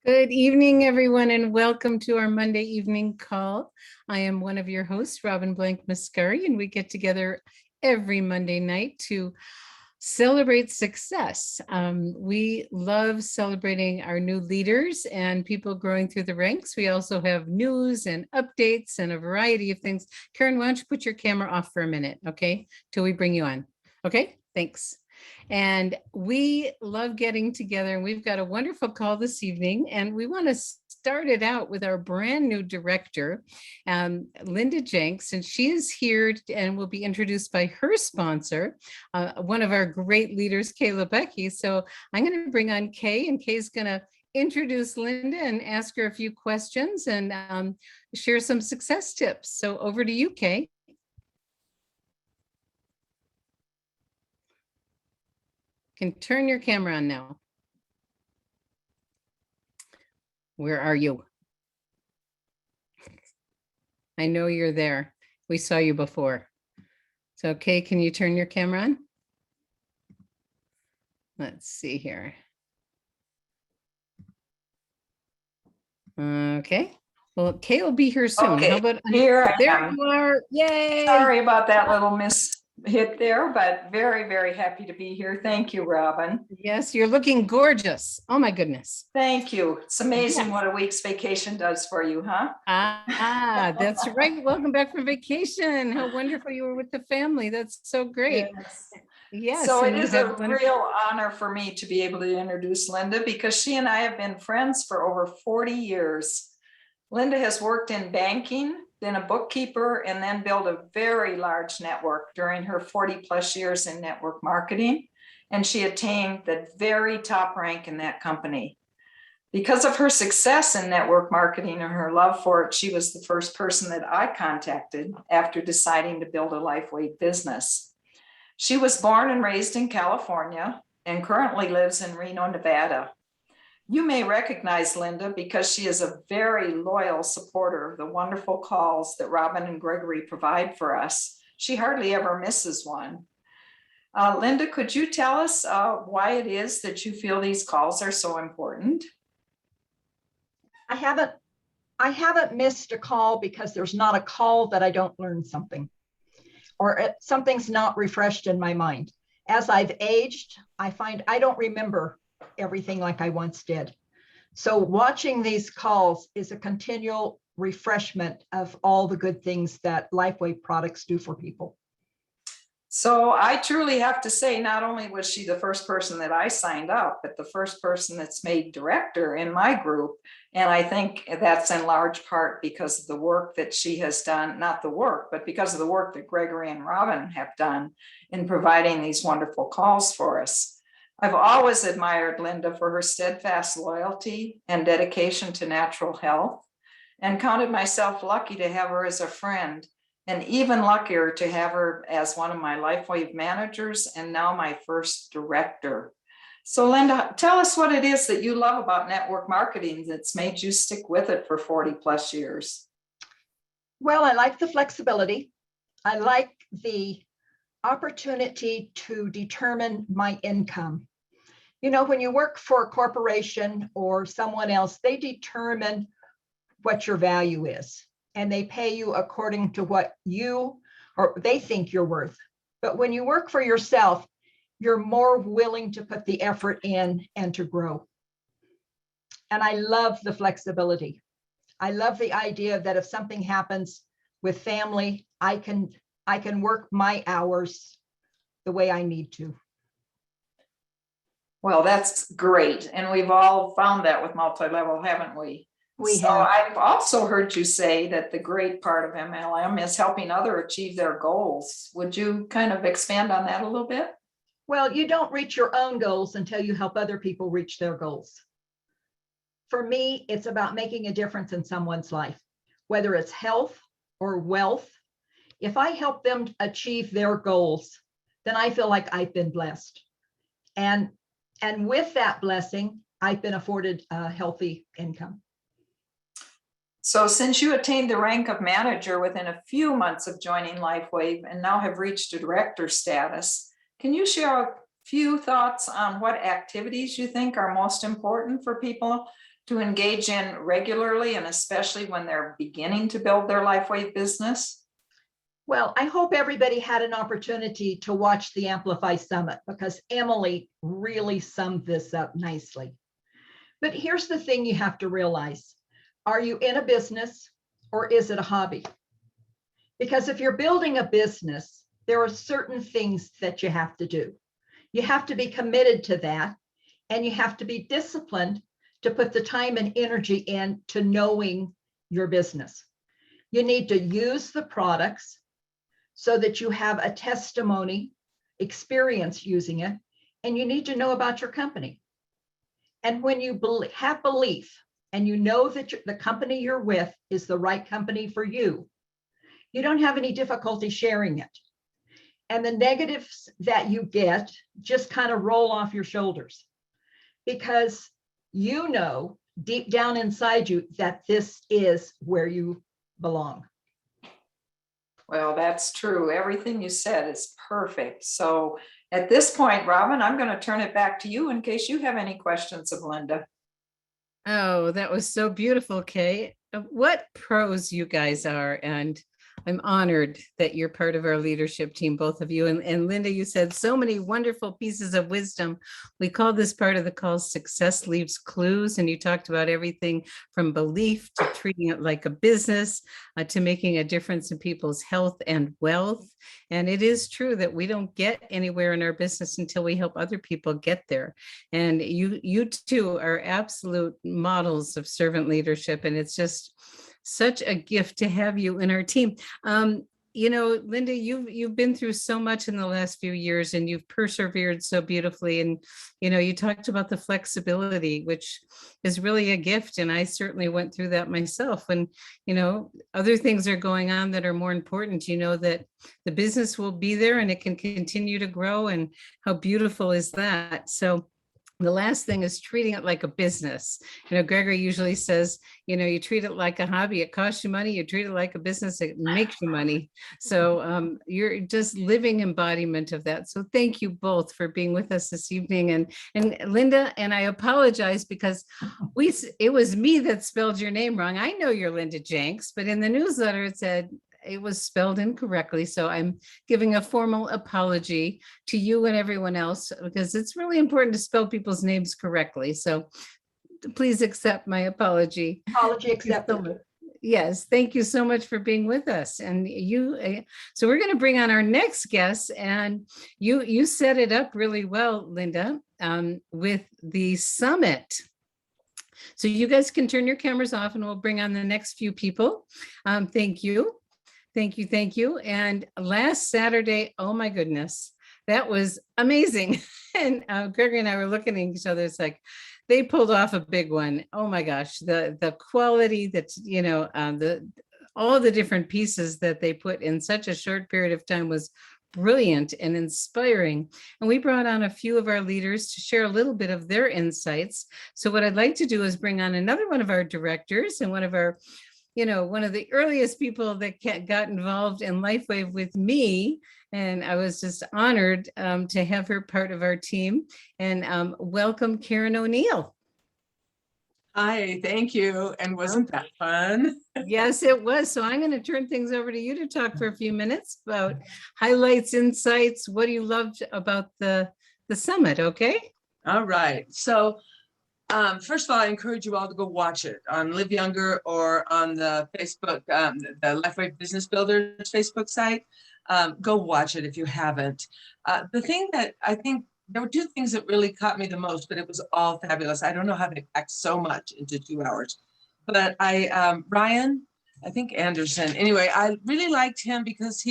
Good evening, everyone, and welcome to our Monday evening call. I am one of your hosts, Robin Blank Muscari, and we get together every Monday night to celebrate success. We love celebrating our new leaders and people growing through the ranks. We also have news and updates and a variety of things. Karen, why don't you put your camera off for a minute, okay, till we bring you on. Okay, thanks. And we love getting together, and we've got a wonderful call this evening, and we want to start it out with our brand new director, Linda Jenkins, and she is here and will be introduced by her sponsor, one of our great leaders, Kayla Becky. So I'm going to bring on Kay, and Kay's going to introduce Linda and ask her a few questions and share some success tips. So over to you, Kay. Can turn your camera on now. Where are you? I know you're there. We saw you before. So, Kay, can you turn your camera on? Let's see here. Okay. Well, Kay will be here soon. Okay, how about here I there am. you are. Yay. Sorry about that little hit there, but very, very happy to be here. Thank you, Robin. Yes, you're looking gorgeous. Oh my goodness. Thank you. It's amazing what a week's vacation does for you, huh? That's right. Welcome back from vacation. How wonderful you were with the family. That's so great. Yes. So it is a real honor for me to be able to introduce Linda because she and I have been friends for over 40 years. Linda has worked in banking, been a bookkeeper, and then built a very large network during her 40 plus years in network marketing. And she attained the very top rank in that company. Because of her success in network marketing and her love for it, she was the first person that I contacted after deciding to build a LifeWave business. She was born and raised in California and currently lives in Reno, Nevada. You may recognize Linda because she is a very loyal supporter of the wonderful calls that Robin and Gregory provide for us. She hardly ever misses one. Linda, could you tell us why it is that you feel these calls are so important? I haven't missed a call because there's not a call that I don't learn something or something's not refreshed in my mind. As I've aged, I find I don't remember everything like I once did. So watching these calls is a continual refreshment of all the good things that LifeWave products do for people. So I truly have to say, not only was she the first person that I signed up, but the first person that's made director in my group. And I think that's in large part because of the work that she has done, not the work, but because of the work that Gregory and Robin have done in providing these wonderful calls for us. I've always admired Linda for her steadfast loyalty and dedication to natural health and counted myself lucky to have her as a friend, and even luckier to have her as one of my LifeWave managers and now my first director. So Linda, tell us what it is that you love about network marketing that's made you stick with it for 40 plus years. Well, I like the flexibility. I like the opportunity to determine my income. You know, when you work for a corporation or someone else, they determine what your value is and they pay you according to what you or they think you're worth. But when you work for yourself, you're more willing to put the effort in and to grow. And I love the flexibility. I love the idea that if something happens with family, I can work my hours the way I need to. Well, that's great. And we've all found that with multi-level, haven't we? We So have. I've also heard you say that the great part of MLM is helping others achieve their goals. Would you kind of expand on that a little bit? Well, you don't reach your own goals until you help other people reach their goals. For me, it's about making a difference in someone's life, whether it's health or wealth. If I help them achieve their goals, then I feel like I've been blessed. And with that blessing, I've been afforded a healthy income. So since you attained the rank of manager within a few months of joining LifeWave and now have reached a director status, can you share a few thoughts on what activities you think are most important for people to engage in regularly, and especially when they're beginning to build their LifeWave business? Well, I hope everybody had an opportunity to watch the Amplify Summit because Emily really summed this up nicely. But here's the thing you have to realize. Are you in a business or is it a hobby? Because if you're building a business, there are certain things that you have to do. You have to be committed to that, and you have to be disciplined to put the time and energy into knowing your business. You need to use the products so that you have a testimony, experience using it, and you need to know about your company. And when you have belief and you know that the company you're with is the right company for you, you don't have any difficulty sharing it. And the negatives that you get just kind of roll off your shoulders because you know deep down inside you that this is where you belong. Well, that's true. Everything you said is perfect. So at this point, Robin, I'm going to turn it back to you in case you have any questions of Linda. Oh, that was so beautiful, Kay. What pros you guys are. And I'm honored that you're part of our leadership team, both of you. And Linda, you said so many wonderful pieces of wisdom. We call this part of the call Success Leaves Clues. And you talked about everything from belief to treating it like a business, to making a difference in people's health and wealth. And it is true that we don't get anywhere in our business until we help other people get there. And you two are absolute models of servant leadership. And it's just such a gift to have you in our team. You know, Linda, you've been through so much in the last few years and you've persevered so beautifully. And, you know, you talked about the flexibility, which is really a gift. And I certainly went through that myself. When, you know, other things are going on that are more important, you know, that the business will be there and it can continue to grow. And how beautiful is that? So the last thing is treating it like a business. You know, Gregory usually says, you know, you treat it like a hobby, it costs you money. You treat it like a business, it makes you money. So you're just living embodiment of that. So thank you both for being with us this evening. And Linda, and I apologize because it was me that spelled your name wrong. I know you're Linda Jenks, but in the newsletter it said it was spelled incorrectly. So I'm giving a formal apology to you and everyone else because it's really important to spell people's names correctly. So please accept my apology. Apology accepted. Yes, thank you so much for being with us. And so we're going to bring on our next guest, and you set it up really well, Linda, with the summit. So you guys can turn your cameras off and we'll bring on the next few people. Thank you. Thank you. Thank you. And last Saturday, oh my goodness, that was amazing. And Gregory and I were looking at each other. It's like, they pulled off a big one. Oh my gosh, the quality that's, you know, all the different pieces that they put in such a short period of time was brilliant and inspiring. And we brought on a few of our leaders to share a little bit of their insights. So what I'd like to do is bring on another one of our directors and one of our, you know, one of the earliest people that got involved in LifeWave with me. And I was just honored to have her part of our team. And welcome, Karen O'Neill. Hi, thank you. And wasn't that fun? Yes, it was. So I'm going to turn things over to you to talk for a few minutes about highlights, insights. What do you loved about the summit? Okay. All right. So first of all, I encourage you all to go watch it on Live Younger or on the Facebook, the LifeWave Business Builders Facebook site. Go watch it if you haven't. The thing that I think, there were two things that really caught me the most, but it was all fabulous. I don't know how to pack so much into 2 hours. But Ryan, I think Anderson, anyway, I really liked him because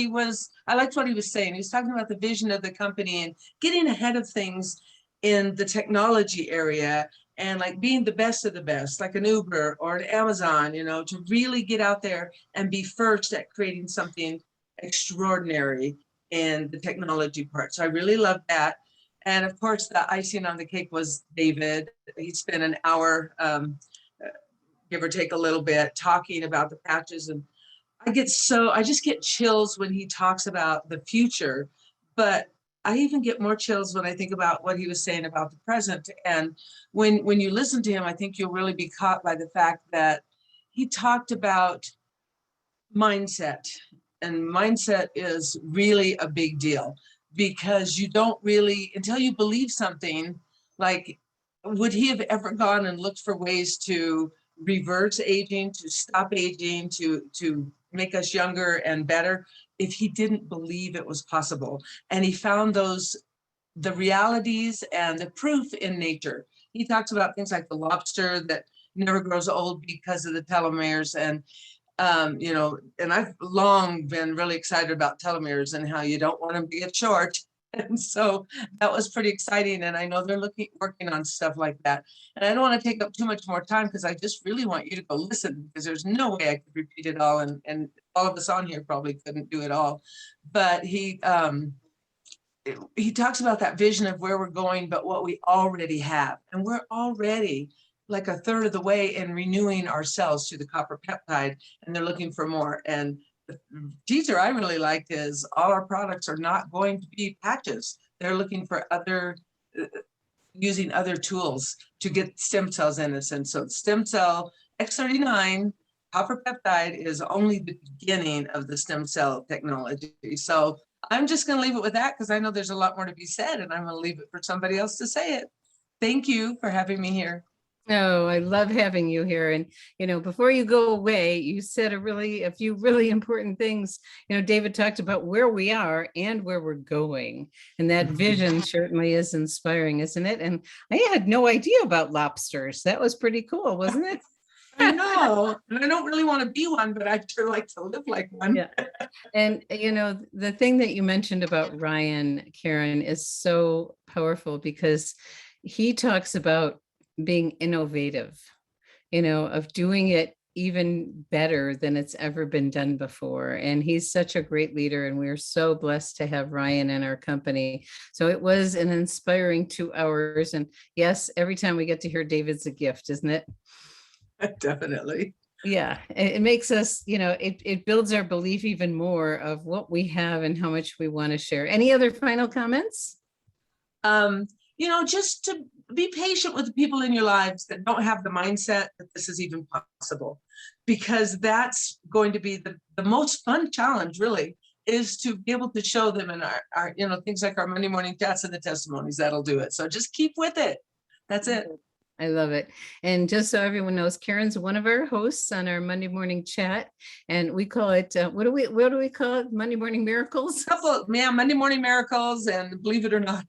I liked what he was saying. He was talking about the vision of the company and getting ahead of things in the technology area and like being the best of the best, like an Uber or an Amazon, you know, to really get out there and be first at creating something extraordinary in the technology part. So I really loved that. And of course, the icing on the cake was David. He spent an hour, give or take a little bit, talking about the patches. And I just get chills when he talks about the future. But I even get more chills when I think about what he was saying about the present. And when you listen to him, I think you'll really be caught by the fact that he talked about mindset. And mindset is really a big deal, because you don't really, until you believe something, like, would he have ever gone and looked for ways to reverse aging, to stop aging, to make us younger and better, if he didn't believe it was possible? And he found the realities and the proof in nature. He talks about things like the lobster that never grows old because of the telomeres. And and I've long been really excited about telomeres and how you don't want them to get short. And so that was pretty exciting. And I know they're working on stuff like that. And I don't want to take up too much more time, because I just really want you to go listen, because there's no way I could repeat it all. And all of us on here probably couldn't do it all. But he talks about that vision of where we're going, but what we already have. And we're already like a third of the way in renewing ourselves through the copper peptide, and they're looking for more. And the teaser I really liked is all our products are not going to be patches. They're looking for using other tools to get stem cells in us. And so stem cell X39 copper peptide is only the beginning of the stem cell technology. So I'm just going to leave it with that, because I know there's a lot more to be said, and I'm going to leave it for somebody else to say it. Thank you for having me here. Oh, I love having you here. And, before you go away, you said a few really important things. David talked about where we are and where we're going. And that vision certainly is inspiring, isn't it? And I had no idea about lobsters. That was pretty cool, wasn't it? I know. And I don't really want to be one, but I'd sure like to live like one. Yeah. And, the thing that you mentioned about Ryan, Karen, is so powerful, because he talks about being innovative, of doing it even better than it's ever been done before. And he's such a great leader, and we're so blessed to have Ryan in our company. So it was an inspiring 2 hours. And yes, every time we get to hear David's a gift, isn't it? Definitely. Yeah, it makes us, it builds our belief even more of what we have and how much we want to share. Any other final comments? Just to be patient with the people in your lives that don't have the mindset that this is even possible, because that's going to be the most fun challenge, really, is to be able to show them in our things like our Monday morning chats and the testimonies. That'll do it. So just keep with it. That's it. I love it. And just so everyone knows, Karen's one of our hosts on our Monday morning chat, and we call it, what do we call it? Monday morning miracles? Monday morning miracles, and believe it or not.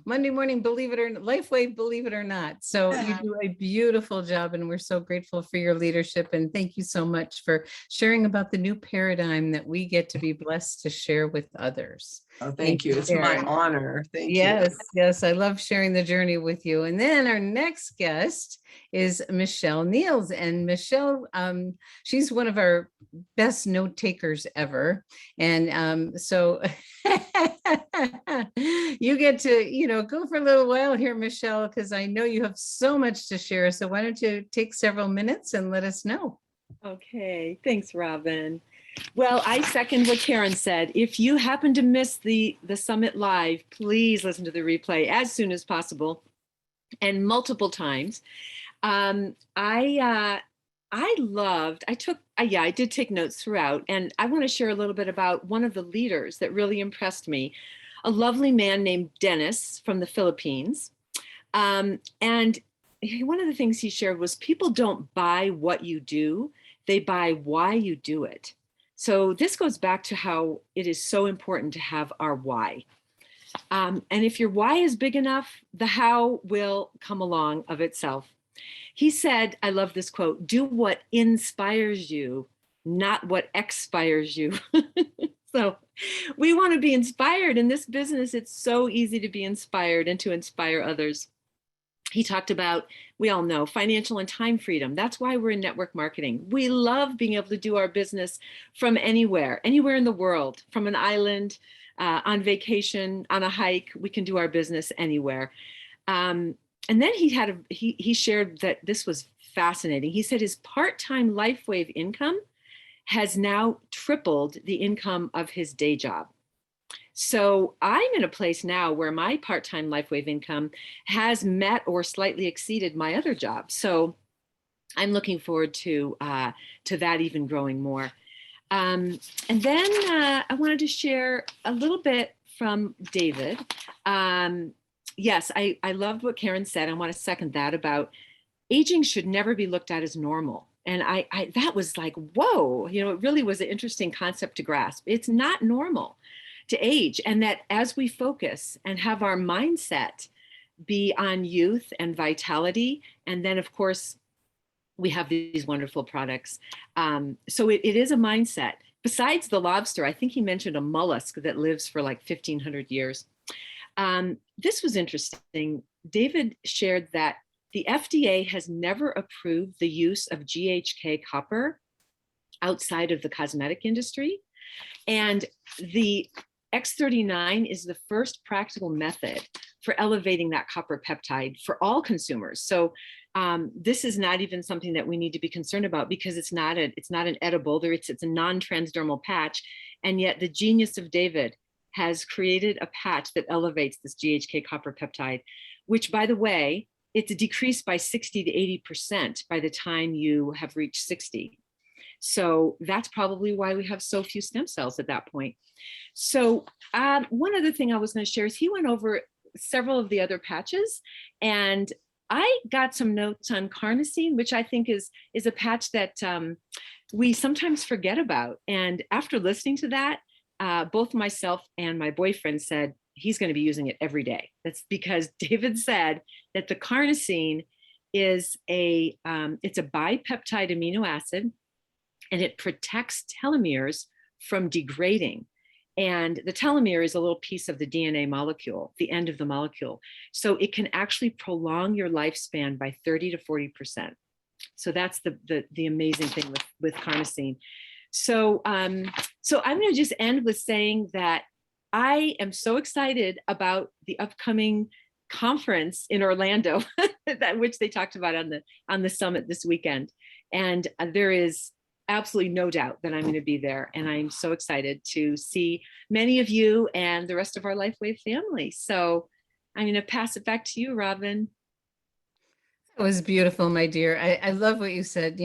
Monday morning, believe it or not, Lifeway, believe it or not. So you do a beautiful job, and we're so grateful for your leadership. And thank you so much for sharing about the new paradigm that we get to be blessed to share with others. Oh, thank you. It's my honor. Thank you. Yes. I love sharing the journey with you. And then our next guest is Michelle Niels. And Michelle, she's one of our best note takers ever. And so you get to, go for a little while here, Michelle, because I know you have so much to share. So why don't you take several minutes and let us know? Okay, thanks, Robin. Well, I second what Karen said. If you happen to miss the summit live, please listen to the replay as soon as possible and multiple times. I did take notes throughout, and I want to share a little bit about one of the leaders that really impressed me, a lovely man named Dennis from the Philippines. And one of the things he shared was people don't buy what you do, they buy why you do it. So this goes back to how it is so important to have our why. And if your why is big enough, the how will come along of itself. He said, I love this quote, do what inspires you, not what expires you. So we want to be inspired in this business. It's so easy to be inspired and to inspire others. He talked about, we all know, financial and time freedom. That's why we're in network marketing. We love being able to do our business from anywhere in the world, from an island, on vacation, on a hike. We can do our business anywhere. And then he shared that this was fascinating. He said his part-time LifeWave income has now tripled the income of his day job. So I'm in a place now where my part-time LifeWave income has met or slightly exceeded my other job. So I'm looking forward to that even growing more. And then I wanted to share a little bit from David. Yes, I loved what Karen said. I want to second that about aging should never be looked at as normal. And I that was like, whoa, it really was an interesting concept to grasp. It's not normal to age. And that as we focus and have our mindset be on youth and vitality, and then of course, we have these wonderful products. So it is a mindset. Besides the lobster, I think he mentioned a mollusk that lives for like 1,500 years. This was interesting. David shared that the FDA has never approved the use of GHK copper outside of the cosmetic industry. And the X39 is the first practical method for elevating that copper peptide for all consumers. So this is not even something that we need to be concerned about because it's not an edible. It's a non-transdermal patch, and yet the genius of David has created a patch that elevates this GHK copper peptide, which, by the way, it's decreased by 60 to 80% by the time you have reached 60. So that's probably why we have so few stem cells at that point. So one other thing I was going to share is he went over several of the other patches, and I got some notes on carnosine, which I think is a patch that we sometimes forget about. And after listening to that, both myself and my boyfriend said he's going to be using it every day. That's because David said that the carnosine is it's a bipeptide amino acid, and it protects telomeres from degrading. And the telomere is a little piece of the DNA molecule, the end of the molecule. So it can actually prolong your lifespan by 30 to 40%. So that's the amazing thing with carnosine. So I'm going to just end with saying that I am so excited about the upcoming conference in Orlando, which they talked about on the summit this weekend. And there is absolutely no doubt that I'm going to be there. And I'm so excited to see many of you and the rest of our LifeWave family. So I'm going to pass it back to you, Robin. It was beautiful, my dear. I love what you said.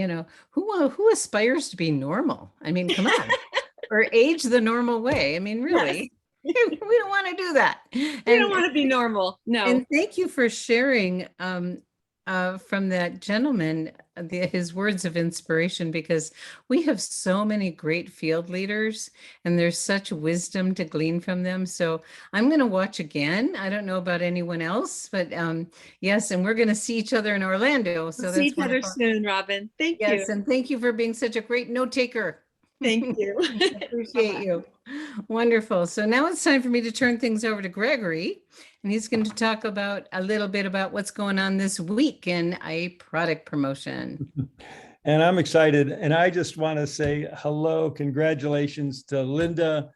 Who aspires to be normal? I mean, come on, or age the normal way. I mean, really, yes. We don't want to do that. We don't want to be normal. No. And thank you for sharing from that gentleman, his words of inspiration, because we have so many great field leaders and there's such wisdom to glean from them. So I'm going to watch again. I don't know about anyone else, but yes, and we're going to see each other in Orlando. So we'll that's see each wonderful. other soon, Robin. Thank you. Yes, and thank you for being such a great note taker. Thank you. Appreciate you. Wonderful. So now it's time for me to turn things over to Gregory, and he's going to talk a little bit about what's going on this week in a product promotion. And I'm excited. And I just want to say hello, congratulations to Linda.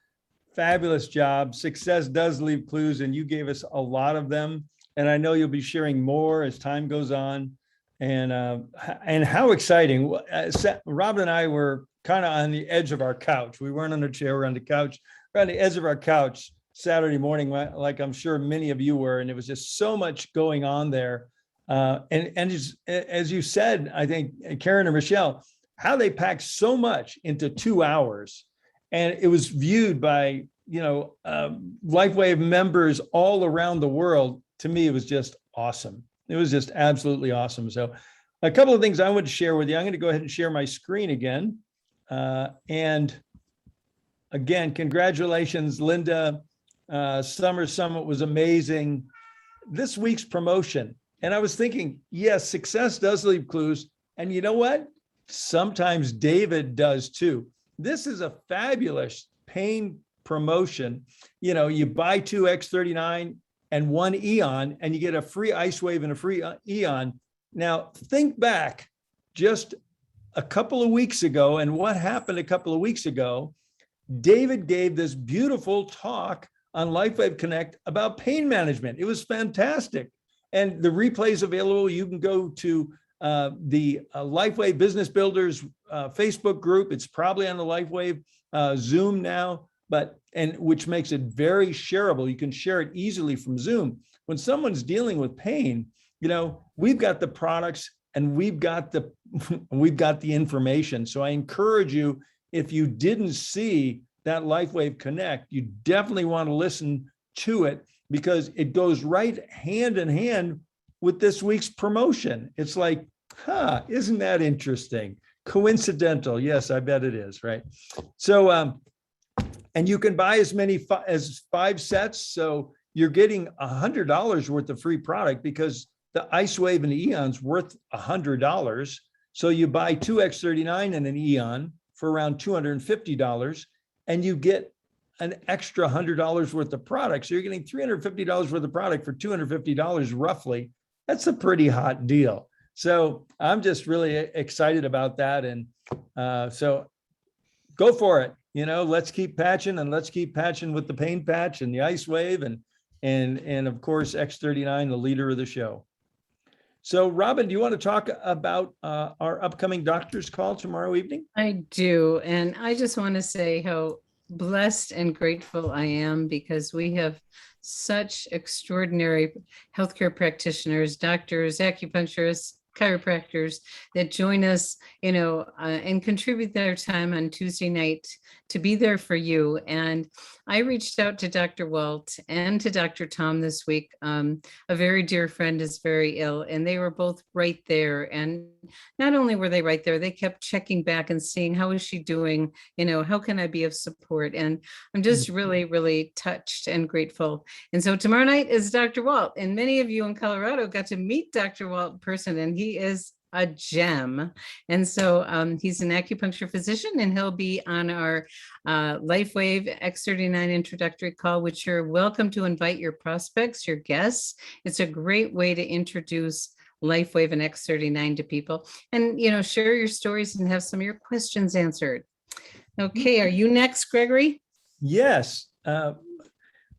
Fabulous job. Success does leave clues, and you gave us a lot of them. And I know you'll be sharing more as time goes on. And how exciting. Robin and I were kind of on the edge of our couch. We weren't on a chair, we're on the couch. We're on the edge of our couch Saturday morning, like I'm sure many of you were. And it was just so much going on there. And as you said, I think Karen and Michelle, how they packed so much into 2 hours. And it was viewed by, LifeWave members all around the world. To me, it was just awesome. It was just absolutely awesome. So a couple of things I want to share with you. I'm going to go ahead and share my screen again. And again, congratulations, Linda. Summer Summit was amazing. This week's promotion. And I was thinking, yes, success does leave clues. And you know what? Sometimes David does too. This is a fabulous pain promotion. You buy 2 X39 and 1 Eon, and you get a free Ice Wave and a free Eon. Now, think back just a couple of weeks ago, and what happened a couple of weeks ago. David gave this beautiful talk on LifeWave Connect about pain management. It was fantastic. And the replay is available. You can go to the LifeWave Business Builders Facebook group. It's probably on the LifeWave Zoom now. and which makes it very shareable. You can share it easily from Zoom. When someone's dealing with pain, we've got the products and we've got the information. So I encourage you, if you didn't see that LifeWave Connect, you definitely want to listen to it, because it goes right hand in hand with this week's promotion. It's like, isn't that interesting? Coincidental? Yes, I bet it is, right? So, and you can buy as many as 5 sets. So you're getting $100 worth of free product, because the Ice Wave and Eon's worth $100. So you buy 2 X39 and an Eon for around $250, and you get an extra $100 worth of product. So you're getting $350 worth of product for $250 roughly. That's a pretty hot deal. So I'm just really excited about that. And so go for it. Let's keep patching, and let's keep patching with the pain patch and the Ice Wave and of course, X39, the leader of the show. So Robin, do you want to talk about our upcoming doctor's call tomorrow evening? I do. And I just want to say how blessed and grateful I am, because we have such extraordinary healthcare practitioners, doctors, acupuncturists, chiropractors that join us, and contribute their time on Tuesday night to be there for you. And I reached out to Dr. Walt and to Dr. Tom this week. A very dear friend is very ill, and they were both right there. And not only were they right there, they kept checking back and seeing, how is she doing? How can I be of support? And I'm just really, really touched and grateful. And so tomorrow night is Dr. Walt, and many of you in Colorado got to meet Dr. Walt in person, and he is a gem. And so he's an acupuncture physician, and he'll be on our LifeWave X39 introductory call, which you're welcome to invite your prospects, your guests. It's a great way to introduce LifeWave and X39 to people, and share your stories and have some of your questions answered. Okay, are you next, Gregory? Yes.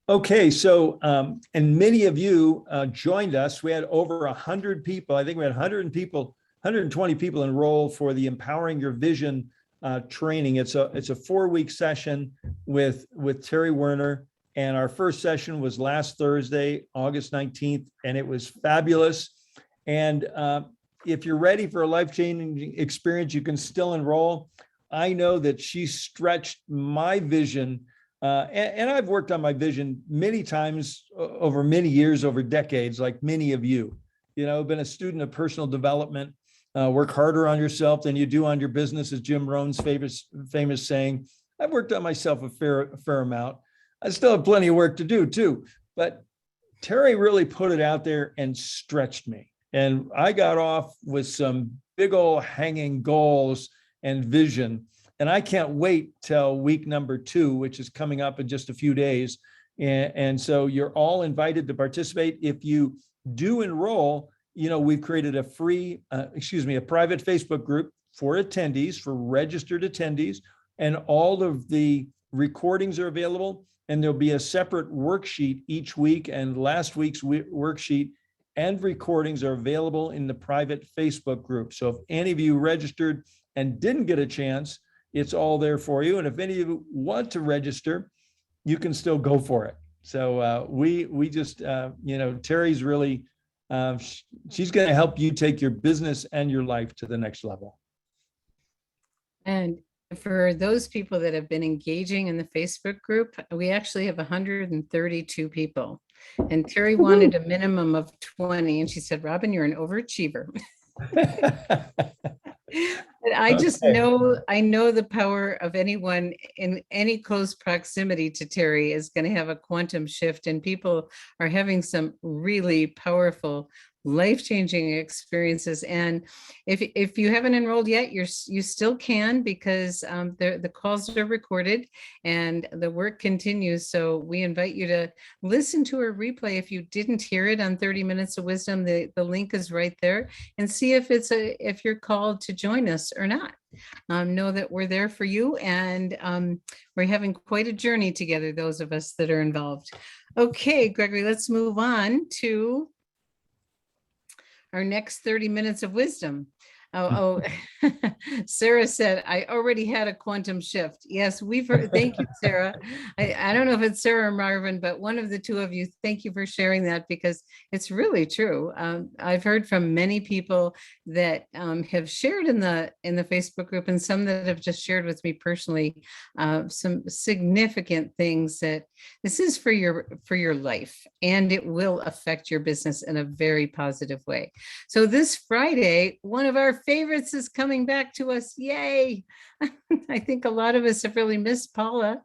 Okay, so and many of you joined us. We had over 100 people. I think we had 120 people enroll for the Empowering Your Vision training. It's a 4-week session with Terry Werner, and our first session was last Thursday, August 19th, and it was fabulous. And if you're ready for a life-changing experience, you can still enroll. I know that she stretched my vision. And I've worked on my vision many times over many years, over decades, like many of you. Been a student of personal development. Work harder on yourself than you do on your business, is Jim Rohn's famous saying. I've worked on myself a fair amount. I still have plenty of work to do too. But Terry really put it out there and stretched me. And I got off with some big old hanging goals and vision. And I can't wait till week number 2, which is coming up in just a few days. And so you're all invited to participate. If you do enroll, we've created a private Facebook group for attendees, for registered attendees, and all of the recordings are available. And there'll be a separate worksheet each week, and last week's worksheet and recordings are available in the private Facebook group. So if any of you registered and didn't get a chance, it's all there for you. And if any of you want to register, you can still go for it. So we just, Terry's really, she's going to help you take your business and your life to the next level. And for those people that have been engaging in the Facebook group, we actually have 132 people. And Terry wanted a minimum of 20. And she said, Robin, you're an overachiever. I just know, I know the power of anyone in any close proximity to Terry is going to have a quantum shift, and people are having some really powerful, life-changing experiences. And if you haven't enrolled yet, you still can, because the calls are recorded and the work continues. So we invite you to listen to a replay if you didn't hear it on 30 Minutes of Wisdom. The link is right there, and see if you're called to join us or not. Know that we're there for you, and we're having quite a journey together, those of us that are involved. Okay, Gregory, let's move on to our next 30 Minutes of Wisdom. Oh, Sarah said, I already had a quantum shift. Yes, we've heard. Thank you, Sarah. I don't know if it's Sarah or Marvin, but one of the two of you, thank you for sharing that because it's really true. I've heard from many people that have shared in the Facebook group and some that have just shared with me personally some significant things that this is for your life and it will affect your business in a very positive way. So this Friday, one of our favorites is coming back to us. Yay. I think a lot of us have really missed Paula.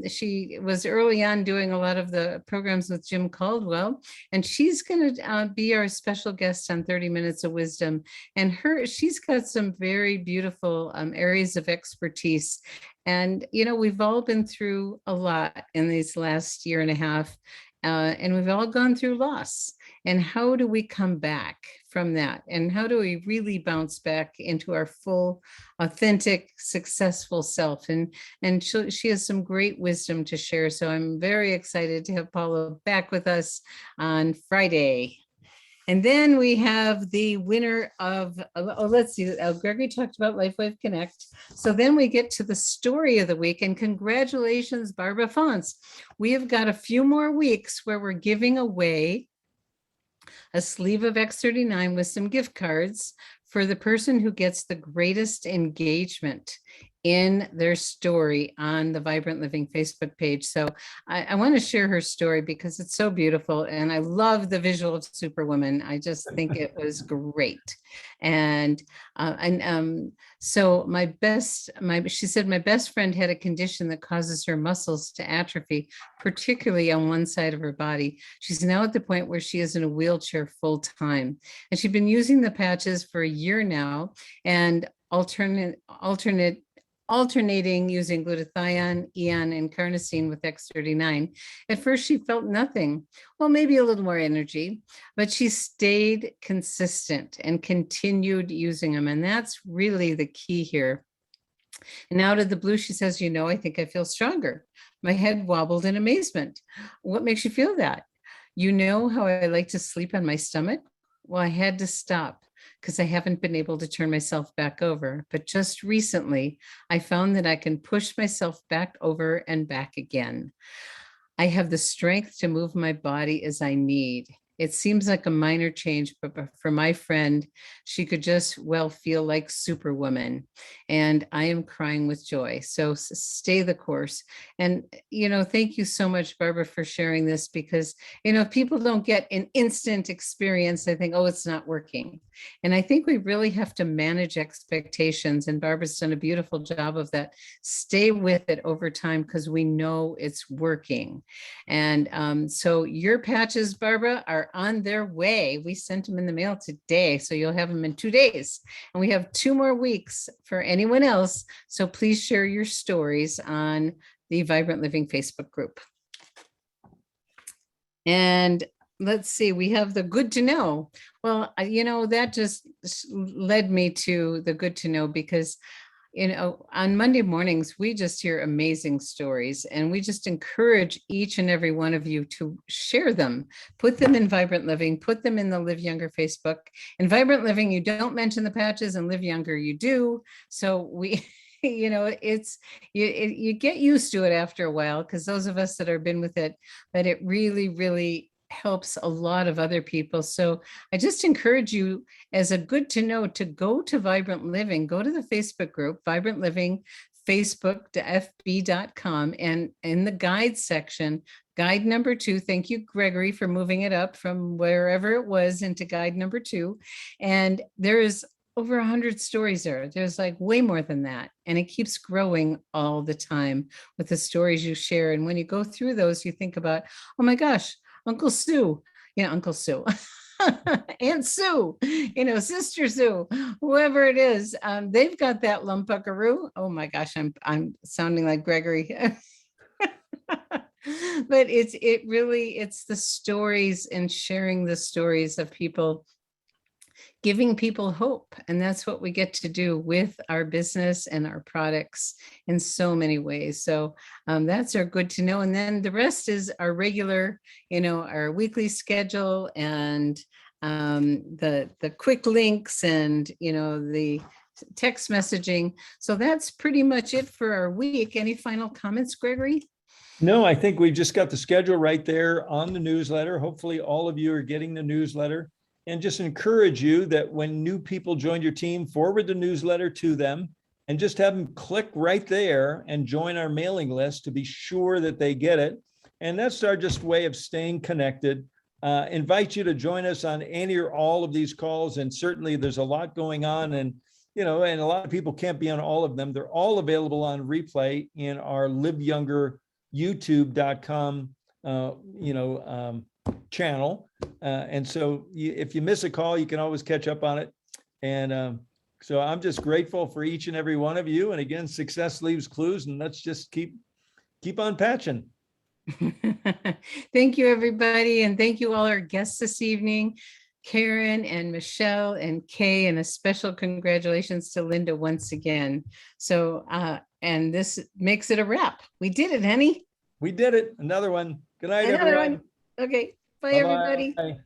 She was early on doing a lot of the programs with Jim Caldwell, and she's going to be our special guest on 30 Minutes of Wisdom. And she's got some very beautiful areas of expertise. And, we've all been through a lot in these last year and a half, and we've all gone through loss. And how do we come back from that? And how do we really bounce back into our full, authentic, successful self? And she has some great wisdom to share. So I'm very excited to have Paula back with us on Friday. And then we have the winner of, let's see, Gregory talked about LifeWave Connect. So then we get to the story of the week, and congratulations, Barbara Fonts. We have got a few more weeks where we're giving away a sleeve of X39 with some gift cards for the person who gets the greatest engagement in their story on the Vibrant Living Facebook page. So I want to share her story because it's so beautiful. And I love the visual of Superwoman. I just think it was great. And so she said, my best friend had a condition that causes her muscles to atrophy, particularly on one side of her body. She's now at the point where she is in a wheelchair full time. And she's been using the patches for a year now and alternating using glutathione, eon, and carnosine with X39. At first, she felt nothing. Well, maybe a little more energy, but she stayed consistent and continued using them. And that's really the key here. And out of the blue, she says, I think I feel stronger. My head wobbled in amazement. What makes you feel that? You know how I like to sleep on my stomach? Well, I had to stop because I haven't been able to turn myself back over. But just recently, I found that I can push myself back over and back again. I have the strength to move my body as I need. It seems like a minor change, but for my friend, she could just well feel like Superwoman. And I am crying with joy. So stay the course. And, thank you so much, Barbara, for sharing this because, if people don't get an instant experience, they think, oh, it's not working. And I think we really have to manage expectations. And Barbara's done a beautiful job of that. Stay with it over time because we know it's working. And so your patches, Barbara, are on their way. We sent them in the mail today, so you'll have them in 2 days. And we have 2 more weeks for anyone else. So please share your stories on the Vibrant Living Facebook group. And let's see, we have the good to know. Well, that just led me to the good to know because on Monday mornings, we just hear amazing stories and we just encourage each and every one of you to share them, put them in Vibrant Living, put them in the Live Younger Facebook. In Vibrant Living, you don't mention the patches, and Live Younger, you do. So we, you get used to it after a while because those of us that have been with it, but it really, really helps a lot of other people. So I just encourage you as a good to know to go to Vibrant Living, go to the Facebook group, Vibrant Living, facebook.fb.com. And in the guide section, guide number 2, thank you, Gregory, for moving it up from wherever it was into guide number 2. And there is over 100 stories there. There's like way more than that. And it keeps growing all the time with the stories you share. And when you go through those, you think about, oh my gosh, Uncle Sue, Uncle Sue, Aunt Sue, Sister Sue, whoever it is, they've got that lumpuckaroo. Oh my gosh, I'm sounding like Gregory. But it's the stories and sharing the stories of people, giving people hope. And that's what we get to do with our business and our products in so many ways. So that's our good to know. And then the rest is our regular, our weekly schedule and the quick links and, the text messaging. So that's pretty much it for our week. Any final comments, Gregory? No, I think we've just got the schedule right there on the newsletter. Hopefully all of you are getting the newsletter, and just encourage you that when new people join your team, forward the newsletter to them and just have them click right there and join our mailing list to be sure that they get it. And that's our just way of staying connected. Invite you to join us on any or all of these calls. And certainly there's a lot going on, and and a lot of people can't be on all of them. They're all available on replay in our Live Younger youtube.com channel. And so if you miss a call, you can always catch up on it. And so I'm just grateful for each and every one of you. And again, success leaves clues, and let's just keep on patching. Thank you, everybody. And thank you all our guests this evening, Karen and Michelle and Kay, and a special congratulations to Linda once again. So, and this makes it a wrap. We did it, honey. We did it. Another one. Good night, Another everyone. one. Okay. Bye, Bye-bye. everybody.